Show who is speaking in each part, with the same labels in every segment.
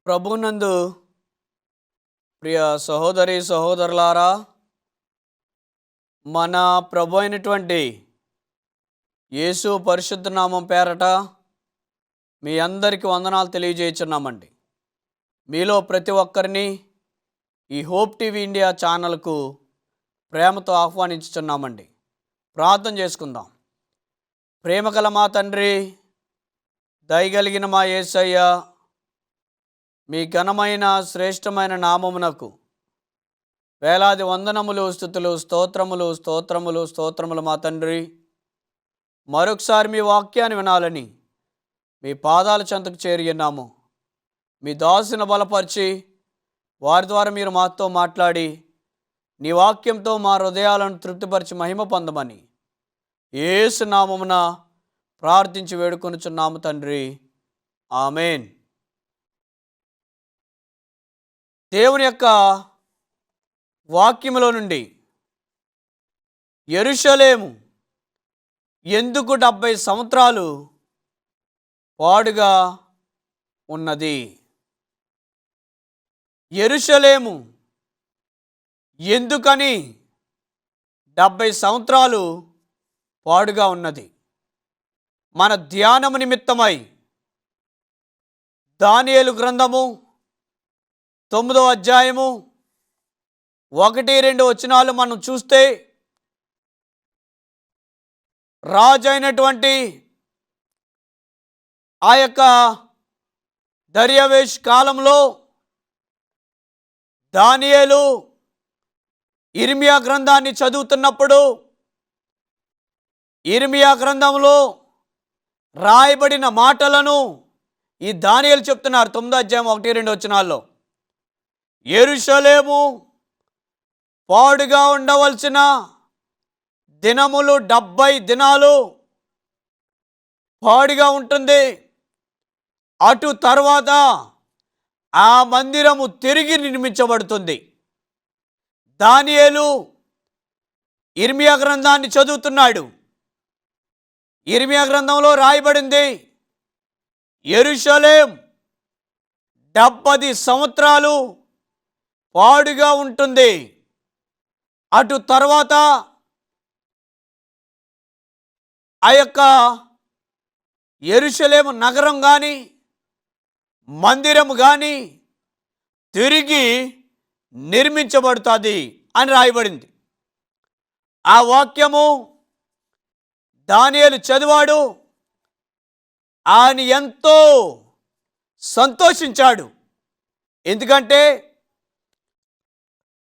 Speaker 1: ప్రభునందు ప్రియ సహోదరి సహోదరులారా, మన ప్రభు అయినటువంటి యేసు పరిశుద్ధ నామం పేరట మీ అందరికీ వందనాలు తెలియజేస్తున్నామండి. మీలో ప్రతి ఒక్కరిని ఈ హోప్ టీవీ ఇండియా ఛానల్కు ప్రేమతో ఆహ్వానించుచున్నామండి. ప్రార్థన చేసుకుందాం. ప్రేమగల మా తండ్రి, దయగలిగిన మా యేసయ్య, మీ ఘనమైన శ్రేష్టమైన నామమునకు వేలాది వందనములు, స్తుతులు, స్తోత్రములు స్తోత్రములు స్తోత్రములు మా తండ్రి. మరొకసారి మీ వాక్యాన్ని వినాలని మీ పాదాల చెంతకు చేరి ఉన్నాము. మీ దాసుని బలపరిచి వారి ద్వారా మీరు మాతో మాట్లాడి నీ వాక్యంతో మా హృదయాలను తృప్తిపరిచి మహిమ పొందమని యేసు నామమున ప్రార్థించి వేడుకొనుచున్నాము తండ్రి. ఆమేన్. దేవుని యొక్క వాక్యములో నుండి యెరూషలేము ఎందుకు 70 సంవత్సరాలు పాడుగా ఉన్నది? యెరూషలేము ఎందుకని 70 సంవత్సరాలు పాడుగా ఉన్నది? మన ధ్యానము నిమిత్తమై దానియేలు గ్రంథము 9వ అధ్యాయము 1-2 వచనాలు మనం చూస్తే, రాజు అయినటువంటి ఆ యొక్క దర్యావేష్ కాలంలో దానియేలు యిర్మీయా గ్రంథాన్ని చదువుతున్నప్పుడు, యిర్మీయా గ్రంథంలో రాయబడిన మాటలను ఈ దానియేలు చెప్తున్నారు. 9వ అధ్యాయం 1-2 వచనాల్లో, యెరూషలేము పాడుగా ఉండవలసిన దినములు 70 దినాలు పాడుగా ఉంటుంది. అటు తర్వాత ఆ మందిరము తిరిగి నిర్మించబడుతుంది. దానియేలు యిర్మీయా గ్రంథాన్ని చదువుతున్నాడు. యిర్మీయా గ్రంథంలో రాయబడింది, యెరూషలేం 70 సంవత్సరాలు పాడుగా ఉంటుంది. అటు తర్వాత ఆ యొక్క యెరూషలేము నగరం కానీ మందిరము కానీ తిరిగి నిర్మించబడుతుంది అని రాయబడింది. ఆ వాక్యము దానియేలు చదివాడు. ఆయన ఎంతో సంతోషించాడు. ఎందుకంటే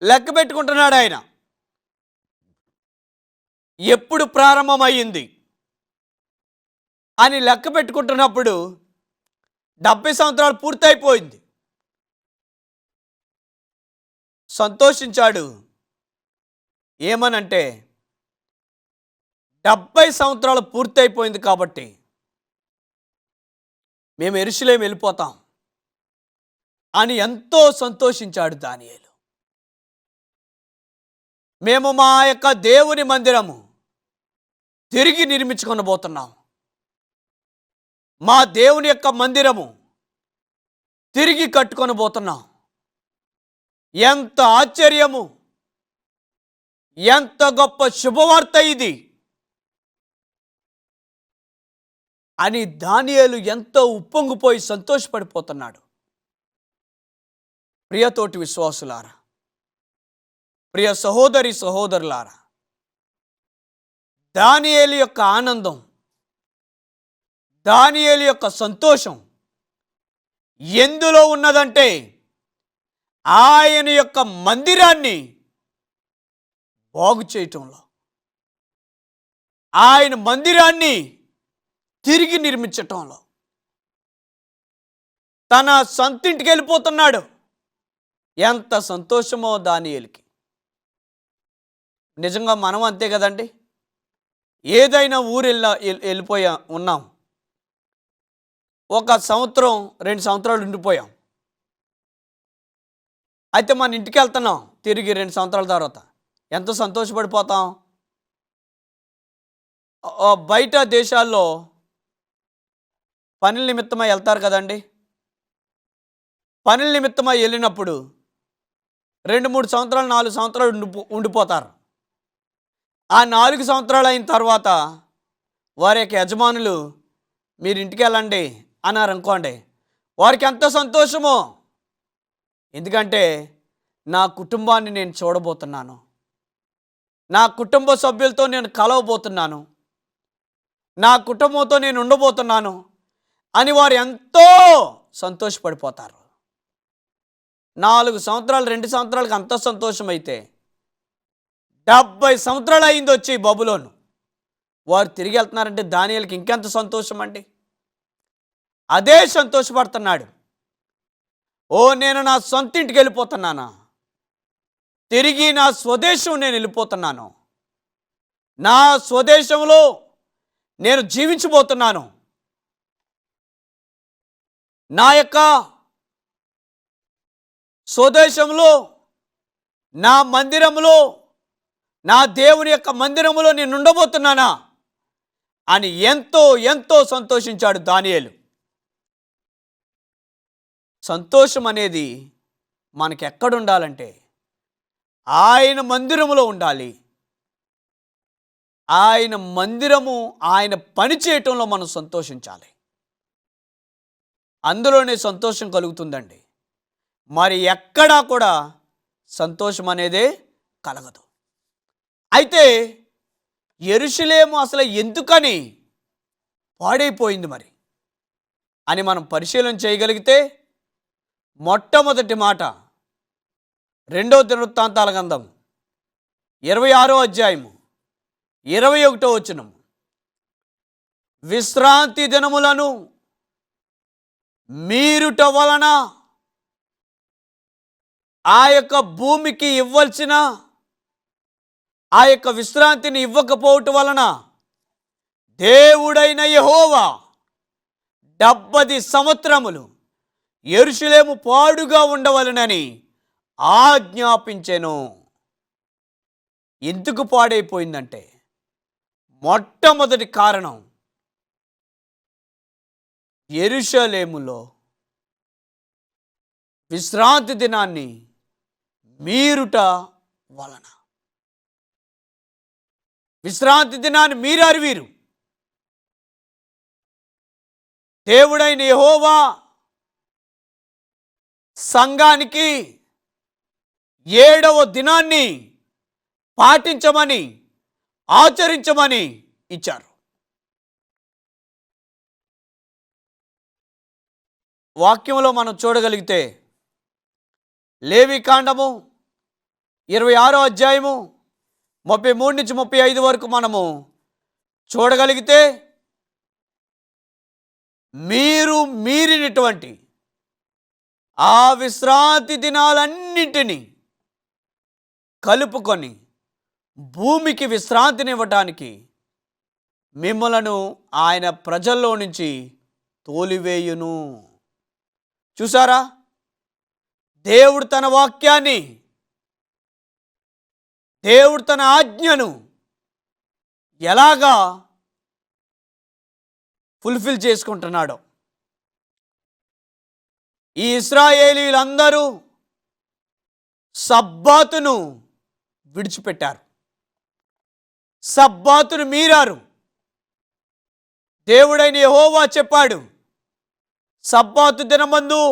Speaker 1: లెక్క పెట్టుకుంటున్నాడు ఆయన, ఎప్పుడు ప్రారంభమైంది అని లెక్క పెట్టుకుంటున్నప్పుడు 70 సంవత్సరాలు పూర్తయిపోయింది. సంతోషించాడు. ఏమనంటే 70 సంవత్సరాలు పూర్తయిపోయింది కాబట్టి మేము యెరూషలేము వెళ్ళిపోతాం అని ఎంతో సంతోషించాడు దానియేలు. మేము మా యొక్క దేవుని మందిరము తిరిగి నిర్మించుకొనబోతున్నాం. మా దేవుని యొక్క మందిరము తిరిగి కట్టుకొనబోతున్నాం. ఎంత ఆశ్చర్యము! ఎంత గొప్ప శుభవార్త ఇది అని దానియేలు ఎంతో ఉప్పొంగిపోయి సంతోషపడిపోతున్నాడు. ప్రియతోటి విశ్వాసులారా, ప్రియ సహోదరి సహోదరులారా, దానియేలు యొక్క ఆనందం, దానియేలు యొక్క సంతోషం ఎందులో ఉన్నదంటే, ఆయన యొక్క మందిరాన్ని బాగు చేయటంలో, ఆయన మందిరాన్ని తిరిగి నిర్మించటంలో. తన సొంతింటికి వెళ్ళిపోతున్నాడు. ఎంత సంతోషమో దానియేలుకి. నిజంగా మనం అంతే కదండి. ఏదైనా ఊరు వెళ్ళిపోయా ఉన్నాం, 1 సంవత్సరం 2 సంవత్సరాలు ఉండిపోయాం. అయితే మన ఇంటికి వెళ్తున్నాం తిరిగి 2 సంవత్సరాల తర్వాత, ఎంతో సంతోషపడిపోతాం. బయట దేశాల్లో పనుల నిమిత్తమై వెళ్తారు కదండి. పనుల నిమిత్తమై వెళ్ళినప్పుడు 2-3 సంవత్సరాలు 4 సంవత్సరాలు ఉండిపోతారు. ఆ 4 సంవత్సరాలు అయిన తర్వాత వారి యొక్క యజమానులు మీరు ఇంటికి వెళ్ళండి అన్నారు అనుకోండి, వారికి ఎంత సంతోషమో. ఎందుకంటే నా కుటుంబాన్ని నేను చూడబోతున్నాను, నా కుటుంబ సభ్యులతో నేను కలవబోతున్నాను, నా కుటుంబంతో నేను ఉండబోతున్నాను అని వారు ఎంతో సంతోషపడిపోతారు. 4 సంవత్సరాలు 2 సంవత్సరాలకు అంత సంతోషమైతే 70 సంవత్సరాలు అయింది వచ్చి బబులోను, వారు తిరిగి వెళ్తున్నారంటే దానియేలుకి ఇంకెంత సంతోషం అండి. అదే సంతోషపడుతున్నాడు. ఓ నేను నా సొంత ఇంటికి వెళ్ళిపోతున్నానా, తిరిగి నా స్వదేశం నేను వెళ్ళిపోతున్నాను, నా స్వదేశంలో నేను జీవించబోతున్నాను, నా యొక్క స్వదేశంలో నా మందిరంలో నా దేవుని యొక్క మందిరంలో నేను ఉండబోతున్నానా అని ఎంతో ఎంతో సంతోషించాడు దానియేలు. సంతోషం అనేది మనకి ఎక్కడ ఉండాలంటే ఆయన మందిరములో ఉండాలి. ఆయన మందిరము, ఆయన పని చేయటంలో మనం సంతోషించాలి. అందులోనే సంతోషం కలుగుతుందండి. మరి ఎక్కడా కూడా సంతోషం అనేదే కలగదు. అయితే యెరూషలేము అసలు ఎందుకని పాడైపోయింది మరి అని మనం పరిశీలన చేయగలిగితే, మొట్టమొదటి మాట 2వ దినవృత్తాంతాల గ్రంథం 26వ అధ్యాయము 21వ వచనం, విశ్రాంతి దినములను మీరుట వలన ఆ యొక్క భూమికి ఇవ్వాల్సిన ఆ యొక్క విశ్రాంతిని ఇవ్వకపోవటం వలన దేవుడైన యెహోవా 70 సంవత్సరములు యెరూషలేము పాడుగా ఉండవలెనని ఆజ్ఞాపించెను. ఎందుకు పాడైపోయిందంటే మొట్టమొదటి కారణం యెరూషలేములో విశ్రాంతి దినాన్ని మీరుట వలన. విశ్రాంతి దినాన్ని మీరారు వీరు. దేవుడైన యెహోవా సంఘానికి 7వ దినాన్ని పాటించమని, ఆచరించమని ఇచ్చారు. వాక్యంలో మనం చూడగలిగితే లేవీకాండము 26వ అధ్యాయము 33 నుంచి 35 వరకు మనము చూడగలిగితే, మీరు మీరినటువంటి ఆ విశ్రాంతి దినాలన్నింటినీ కలుపుకొని భూమికి విశ్రాంతినివ్వటానికి మిమ్మలను ఆయన ప్రజల్లో నుంచి తోలివేయును. చూసారా, దేవుడు తన వాక్యాన్ని, దేవుడు తన ఆజ్ఞను ఎలాగా ఫుల్ఫిల్ చేసుకుంటున్నాడో. ఈ ఇశ్రాయేలీలందరూ సబ్బాతును విడిచిపెట్టారు, సబ్బాతును మీరారు. దేవుడైన యెహోవా చెప్పాడు, సబ్బాతు దినమందు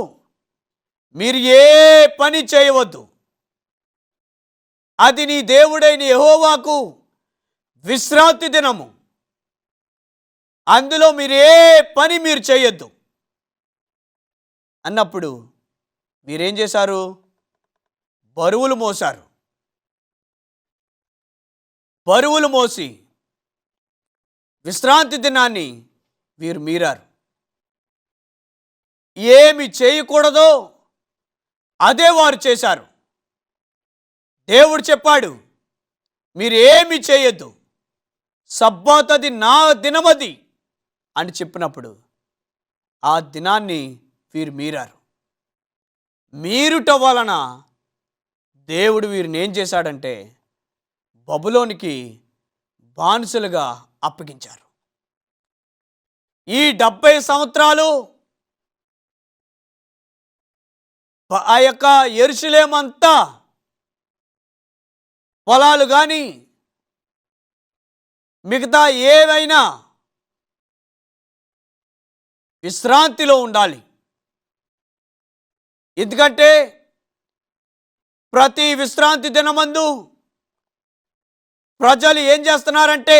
Speaker 1: మీరు ఏ పని చేయవద్దు, అది నీ దేవుడైన యెహోవాకు విశ్రాంతి దినము, అందులో మీరు ఏ పని మీరు చేయొద్దు అన్నప్పుడు మీరేం చేశారు? బరువులు మోశారు. బరువులు మోసి విశ్రాంతి దినాన్ని వీరు మీరారు. ఏమి చేయకూడదో అదే వారు చేశారు. దేవుడు చెప్పాడు, మీరు ఏమి చేయొద్దు, సబ్బాతు అది నా దినమది అని చెప్పినప్పుడు ఆ దినాన్ని వీరు మీరారు. మీరుట వలన దేవుడు వీరిని ఏం చేశాడంటే బబులోనికి బానిసలుగా అప్పగించారు. ఈ 70 సంవత్సరాలు ఆ యొక్క యెరూషలేమంతా పొలాలు కానీ మిగతా ఏవైనా విశ్రాంతిలో ఉండాలి. ఎందుకంటే ప్రతి విశ్రాంతి దినమందు ప్రజలు ఏం చేస్తున్నారంటే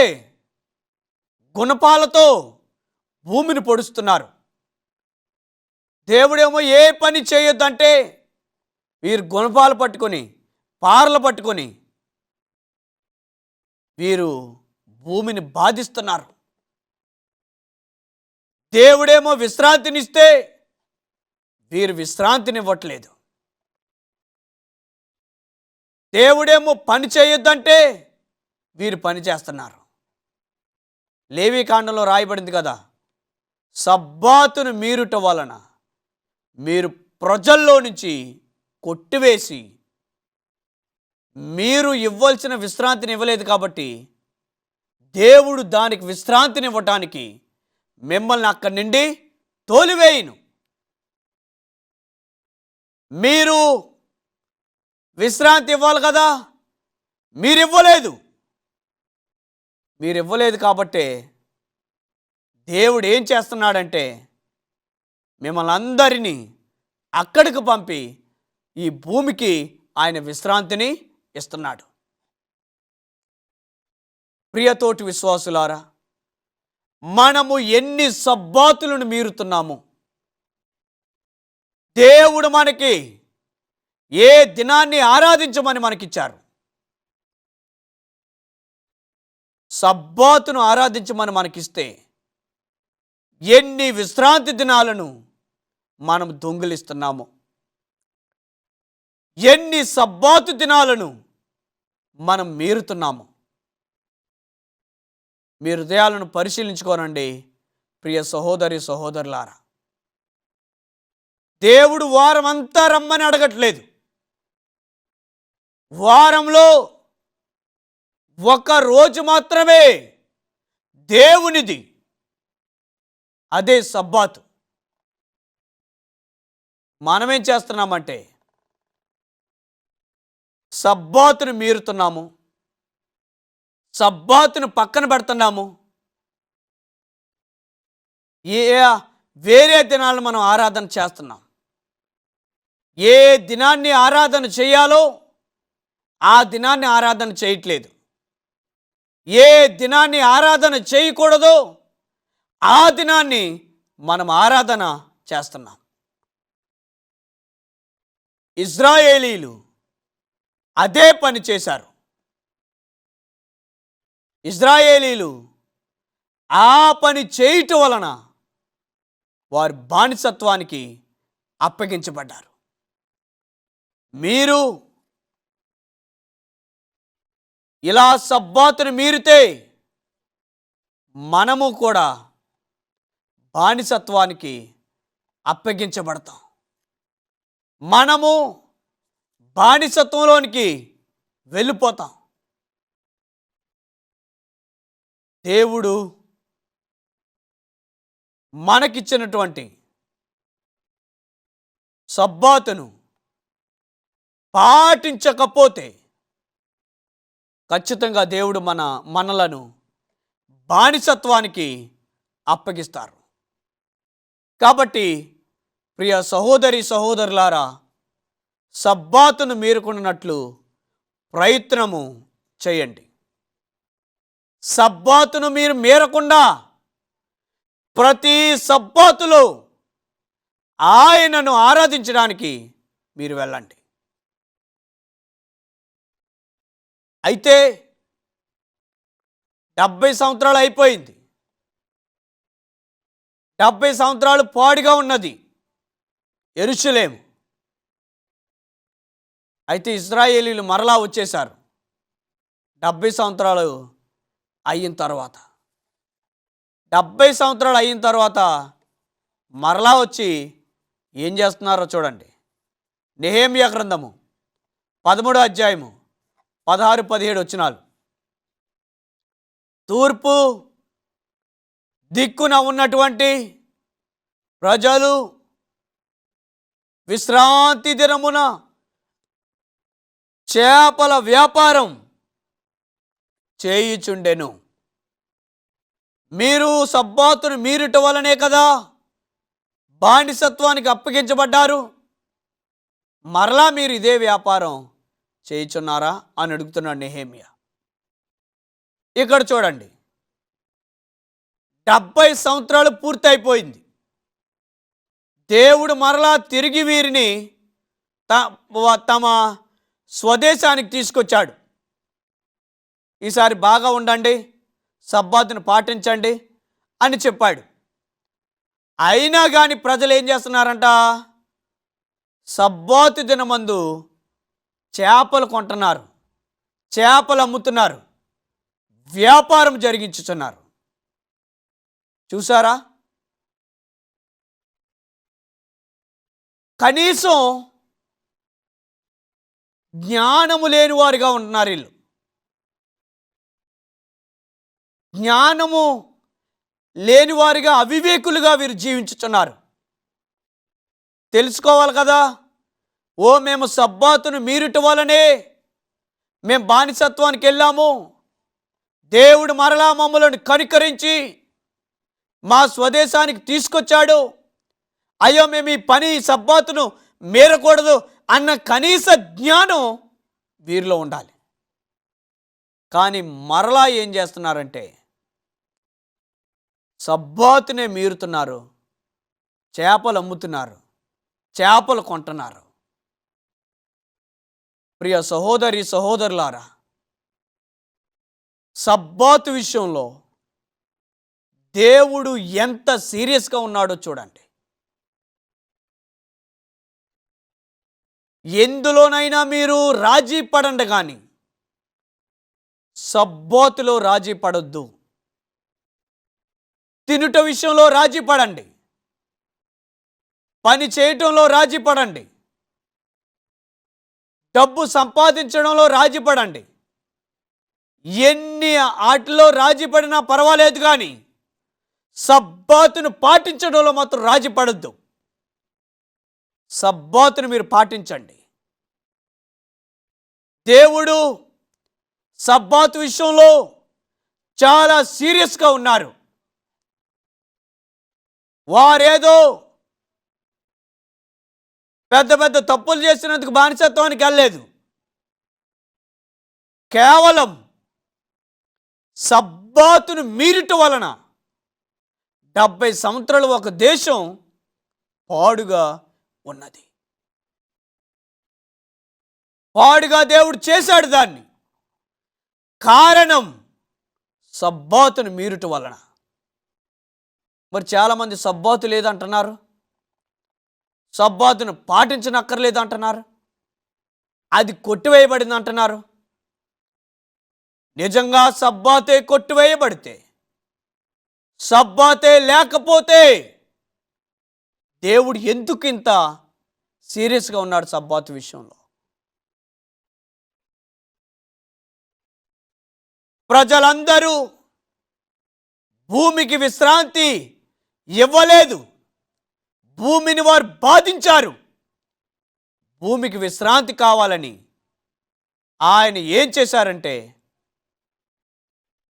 Speaker 1: గుణపాలతో భూమిని పొడుస్తున్నారు. దేవుడేమో ఏ పని చేయొద్దంటే వీరు గుణపాలు పట్టుకొని పారలు పట్టుకొని వీరు భూమిని బాధిస్తున్నారు. దేవుడేమో విశ్రాంతినిస్తే వీరు విశ్రాంతినివ్వట్లేదు. దేవుడేమో పని చేయొద్దంటే వీరు పని చేస్తున్నారు. లేవీకాండంలో రాయబడింది కదా, సబ్బాతును మీరుట వలన మీరు ప్రజల్లో నుంచి కొట్టివేసి మీరు ఇవ్వాల్సిన విశ్రాంతిని ఇవ్వలేదు కాబట్టి దేవుడు దానికి విశ్రాంతిని ఇవ్వటానికి మిమ్మల్ని అక్కడి నుండి తోలివేయును. మీరు విశ్రాంతి ఇవ్వాలి కదా, మీరు ఇవ్వలేదు కాబట్టే దేవుడు ఏం చేస్తున్నాడంటే మిమ్మల్ని అందరినీ అక్కడికి పంపి ఈ భూమికి ఆయన విశ్రాంతిని ఇస్తున్నాడు. ప్రియతోటి విశ్వాసులారా, మనము ఎన్ని సబ్బాతులను మీరుతున్నాము. దేవుడు మనకి ఏ దినాన్ని ఆరాధించమని మనకిచ్చారు. సబ్బాతును ఆరాధించమని మనకిస్తే ఎన్ని విశ్రాంతి దినాలను మనం దొంగిలిస్తున్నాము. ఎన్ని సబ్బాతు దినాలను మనం మీరుతున్నాము. మీ హృదయాలను పరిశీలించుకోనండి ప్రియ సహోదరి సహోదరులారా. దేవుడు వారం అంతా రమ్మని అడగట్లేదు. వారంలో ఒక రోజు మాత్రమే దేవునిది, అదే సబ్బాతు. మనమేం చేస్తున్నామంటే సబ్బాతును మీరుతున్నాము, సబ్బాతును పక్కన పెడుతున్నాము. వేరే దినాలను మనం ఆరాధన చేస్తున్నాం. ఏ దినాన్ని ఆరాధన చేయాలో ఆ దినాన్ని ఆరాధన చేయట్లేదు. ఏ దినాన్ని ఆరాధన చేయకూడదో ఆ దినాన్ని మనం ఆరాధన చేస్తున్నాం. ఇశ్రాయేలీలు అదే పని చేశారు. ఇశ్రాయేలీలు ఆ పని చేయటం వలన వారు బానిసత్వానికి అప్పగించబడ్డారు. మీరు ఇలా సబ్బాతును మీరితే మనము కూడా బానిసత్వానికి అప్పగించబడతాం. మనము బానిసత్వంలోనికి వెళ్ళిపోతాం. దేవుడు మనకిచ్చినటువంటి సబ్బాతును పాటించకపోతే ఖచ్చితంగా దేవుడు మనలను బానిసత్వానికి అప్పగిస్తారు. కాబట్టి ప్రియ సహోదరి సహోదరులారా, సబ్బాతును మీరుకున్నట్లు ప్రయత్నము చేయండి. సబ్బాతును మీరు మీరకుండా ప్రతి సబ్బాతులో ఆయనను ఆరాధించడానికి మీరు వెళ్ళండి. అయితే 70 సంవత్సరాలు అయిపోయింది. 70 సంవత్సరాలు పాడుగా ఉన్నది యెరూషలేము. అయితే ఇశ్రాయేలీలు మరలా వచ్చేశారు 70 సంవత్సరాలు అయిన తర్వాత. 70 సంవత్సరాలు అయిన తర్వాత మరలా వచ్చి ఏం చేస్తున్నారో చూడండి. నెహెమ్యా గ్రంథము 13వ అధ్యాయము 16-17 వచనాలు. తూర్పు దిక్కున ఉన్నటువంటి ప్రజలు విశ్రాంతి దినమున చేపల వ్యాపారం చేయుచుండెను. మీరు సబ్బాతును మీరుట వలనే కదా బానిసత్వానికి అప్పగించబడ్డారు. మరలా మీరు ఇదే వ్యాపారం చేయుచున్నారా అని అడుగుతున్నాడు నెహెమ్యా. ఇక్కడ చూడండి, 70 సంవత్సరాలు పూర్తయిపోయింది. దేవుడు మరలా తిరిగి వీరిని తమ స్వదేశానికి తీసుకొచ్చాడు. ఈసారి బాగా ఉండండి, సబ్బాతును పాటించండి అని చెప్పాడు. అయినా కానీ ప్రజలు ఏం చేస్తున్నారంట? సబ్బాతు దినమందు చేపలు కొంటున్నారు, చేపలు అమ్ముతున్నారు, వ్యాపారం జరిగించుతున్నారు. చూసారా? కనీసం జ్ఞానము లేని వారిగా ఉంటున్నారు వీళ్ళు. జ్ఞానము లేనివారిగా, అవివేకులుగా వీరు జీవించుతున్నారు. తెలుసుకోవాలి కదా, మేము సబ్బాతును మీరుట వలనే మేము బానిసత్వానికి వెళ్ళాము. దేవుడు మరలా మమ్మలను కనికరించి మా స్వదేశానికి తీసుకొచ్చాడు. అయ్యో మేము ఈ పని సబ్బాతును మీరకూడదు అన్న కనీస జ్ఞానం వీరిలో ఉండాలి. కానీ మరలా ఏం చేస్తున్నారంటే సబ్బాతునే మీరుతున్నారు, చేపలు అమ్ముతున్నారు, చేపలు కొంటున్నారు. ప్రియ సహోదరి సహోదరులారా, సబ్బాతు విషయంలో దేవుడు ఎంత సీరియస్గా ఉన్నాడో చూడండి. ఎందులోనైనా మీరు రాజీ పడండి, కానీ సబ్బాతులో రాజీ పడొద్దు. తినుట విషయంలో రాజీ పడండి, పని చేయటంలో రాజీ పడండి, డబ్బు సంపాదించడంలో రాజీ పడండి. ఎన్ని ఆటలో రాజీ పడినా పర్వాలేదు, కానీ సబ్బాతును పాటించడంలో మాత్రం రాజీ పడొద్దు. సబ్బాతును మీరు పాటించండి. దేవుడు సబ్బాతు విషయంలో చాలా సీరియస్గా ఉన్నారు. వారేదో పెద్ద పెద్ద తప్పులు చేసినందుకు బానిసత్వానికి వెళ్ళలేదు. కేవలం సబ్బాతును మీరుట వలన 70 సంవత్సరాలు ఒక దేశం పాడుగా ఉన్నది. పాడుగా దేవుడు చేశాడు దాన్ని. కారణం సబ్బాతును మీరుట వలన. మరి చాలామంది సబ్బాతు లేదంటున్నారు, సబ్బాతును పాటించనక్కర్లేదు అంటున్నారు, అది కొట్టివేయబడింది అంటున్నారు. నిజంగా సబ్బాతే కొట్టివేయబడితే, సబ్బాతే లేకపోతే దేవుడు ఎందుకు ఇంత సీరియస్గా ఉన్నాడు సబ్బాతు విషయంలో? ప్రజలందరూ భూమికి విశ్రాంతి ఇవ్వలేదు, భూమిని వారు బాధించారు. భూమికి విశ్రాంతి కావాలని ఆయన ఏం చేశారంటే,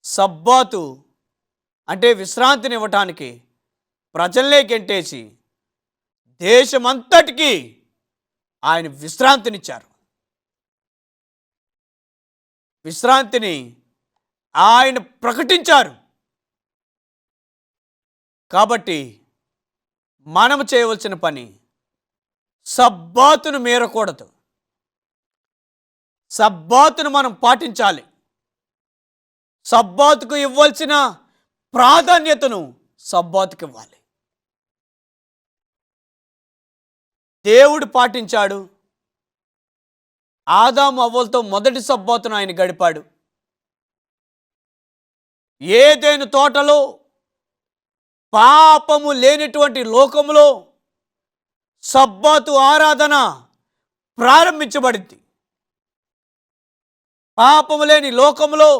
Speaker 1: సబ్బాతు అంటే విశ్రాంతిని ఇవ్వటానికి ప్రజల్నే గెంటేసి దేశమంతటికి ఆయన విశ్రాంతినిచ్చారు. విశ్రాంతిని ఆయన ప్రకటించారు. కాబట్టి మనము చేయవలసిన పని, సబ్బాతును మీరకూడదు, సబ్బాతును మనం పాటించాలి. సబ్బాతుకు ఇవ్వాల్సిన ప్రాధాన్యతను సబ్బాతుకు ఇవ్వాలి. దేవుడు పాటించాడు. ఆదాము అవ్వలతో మొదటి సబ్బాతును ఆయన గడిపాడు. ఏదైనా తోటలో, పాపము లేనటువంటి లోకములో సబ్బాతు ఆరాధన ప్రారంభించబడింది. పాపము లేని లోకములో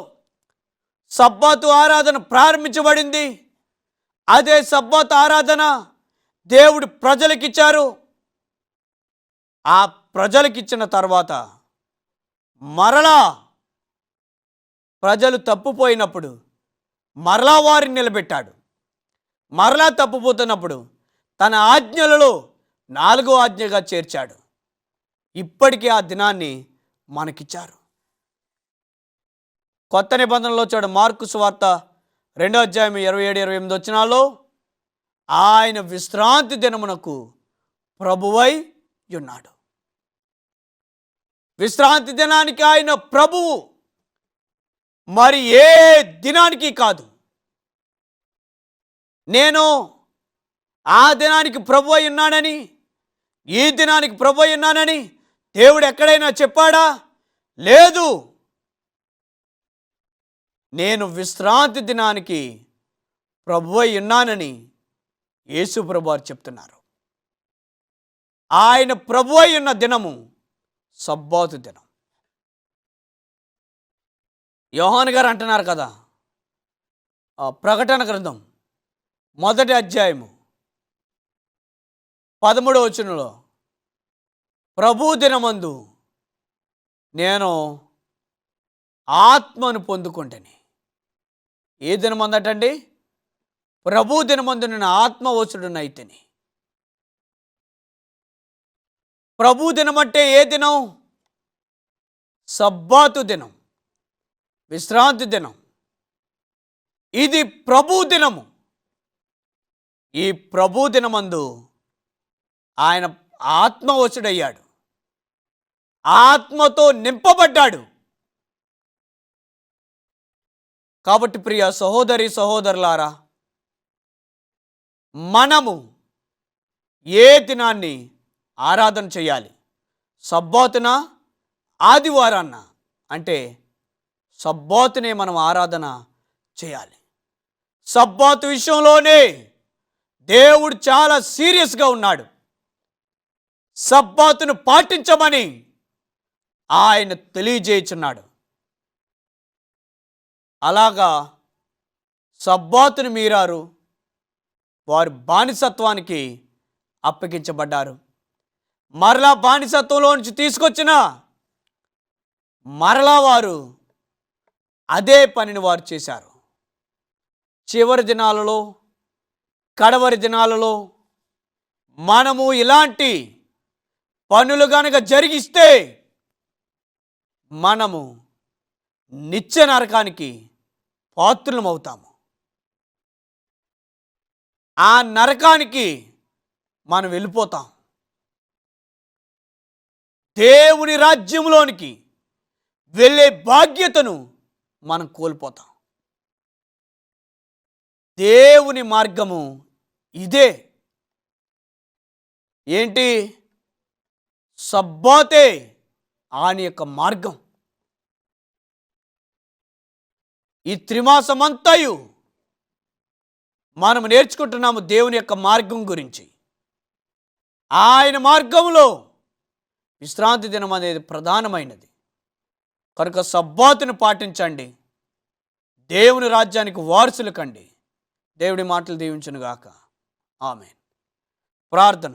Speaker 1: సబ్బాతు ఆరాధన ప్రారంభించబడింది. అదే సబ్బాతు ఆరాధన దేవుడు ప్రజలకిచ్చారు. ఆ ప్రజలకిచ్చిన తర్వాత మరలా ప్రజలు తప్పుపోయినప్పుడు మరలా వారిని నిలబెట్టాడు. మరలా తప్పుపోతున్నప్పుడు తన ఆజ్ఞలలో 4వ ఆజ్ఞగా చేర్చాడు. ఇప్పటికీ ఆ దినాన్ని మనకిచ్చారు. కొత్త నిబంధనలో చూడ మార్కు సువార్త 2వ అధ్యాయం 27-28 వచనాల్లో ఆయన విశ్రాంతి దినమునకు ప్రభువై ఉన్నాడు. విశ్రాంతి దినానికి ఆయన ప్రభువు, మరి ఏ దినానికి కాదు. నేను ఆ దినానికి ప్రభు అయి ఉన్నానని, ఈ దినానికి ప్రభు అయి ఉన్నానని దేవుడు ఎక్కడైనా చెప్పాడా? లేదు. నేను విశ్రాంతి దినానికి ప్రభు అయి ఉన్నానని యేసు ప్రభువారు చెప్తున్నారు. ఆయన ప్రభు అయి ఉన్న దినము సబ్బాతు దినం. యోహాను గారు అంటున్నారు కదా, ప్రకటన గ్రంథం 1వ అధ్యాయము 13వ వచనంలో, ప్రభు దినమందు నేను ఆత్మను పొందుకుంటేని. ఏ దినమందటండి? ప్రభు దినమందు నేను ఆత్మవశుడునైతిని. ప్రభు దినం అంటే ఏ దినం? సబ్బాతు దినం, విశ్రాంతి దినం. ఇది ప్రభు దినము. ఈ ప్రభు దినమందు ఆయన ఆత్మవశుడయ్యాడు, ఆత్మతో నింపబడ్డాడు. కాబట్టి ప్రియ సహోదరి సహోదరులారా, మనము ఏ దినాన్ని ఆరాధన చేయాలి? సబ్బాతున, ఆదివారాన్న? అంటే సబ్బాతునే మనం ఆరాధన చేయాలి. సబ్బాతు విషయంలోనే దేవుడు చాలా సీరియస్గా ఉన్నాడు. సబ్బాతును పాటించమని ఆయన తెలియజేయుచున్నాడు. అలాగా సబ్బాతును మీరారు, వారు బానిసత్వానికి అప్పగించబడ్డారు. మరలా బానిసత్వంలో నుంచి తీసుకొచ్చిన మరలా వారు అదే పనిని వారు చేశారు. చివరి దినాలలో, కడవరి దినాలలో మనము ఇలాంటి పనులు గనక జరిగిస్తే మనము నిత్య నరకానికి పాత్రులమవుతాము. ఆ నరకానికి మనం వెళ్ళిపోతాం. దేవుని రాజ్యంలోనికి వెళ్ళే బాధ్యతను మనం కోల్పోతాం. దేవుని మార్గము ఇదే. ఏంటి? సబ్బాతే ఆయన యొక్క మార్గం. ఈ త్రిమాసమంతయు మనం నేర్చుకుంటున్నాము దేవుని యొక్క మార్గం గురించి. ఆయన మార్గంలో విశ్రాంతి దినం అనేది ప్రధానమైనది. కనుక సబ్బాతును పాటించండి, దేవుని రాజ్యానికి వారసులు కండి. దేవుడి మాటలు దీవించునుగాక. ఆమేన్. ప్రార్థన.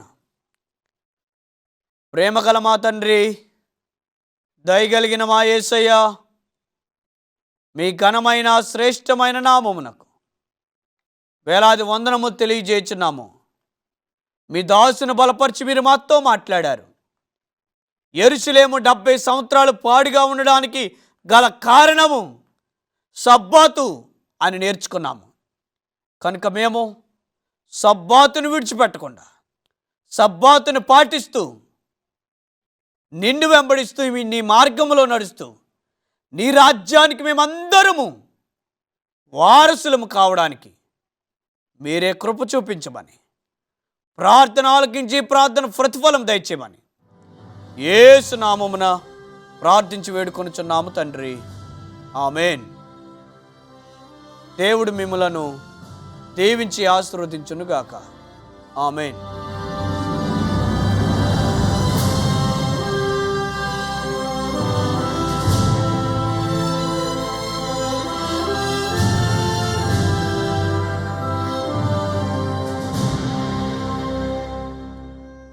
Speaker 1: ప్రేమగల మా తండ్రి, దయగలిగిన మా యేసయ్య, మీ ఘనమైన శ్రేష్టమైన నామమునకు వేలాది వందనము తెలియజేస్తున్నాము. మీ దాసును బలపరిచి మీరు మాతో మాట్లాడారు. యెరూషలేము 70 సంవత్సరాలు పాడుగా ఉండడానికి గల కారణము సబ్బాతు అని నేర్చుకున్నాము. కనుక మేము సబ్బాతును విడిచిపెట్టకుండా సబ్బాతును పాటిస్తూ, నిన్ను వెంబడిస్తూ, నీ మార్గంలో నడుస్తూ, నీ రాజ్యానికి మేమందరము వారసులము కావడానికి మీరే కృప చూపించమని, ప్రార్థన ఆలకించి ప్రార్థన ప్రతిఫలం దయచేయమని యేసు నామమున ప్రార్థించి వేడుకొనుచున్నాము తండ్రి. ఆమేన్. దేవుడు మిమ్ములను దీవించి ఆశీర్వదించునుగాక. ఆమేన్.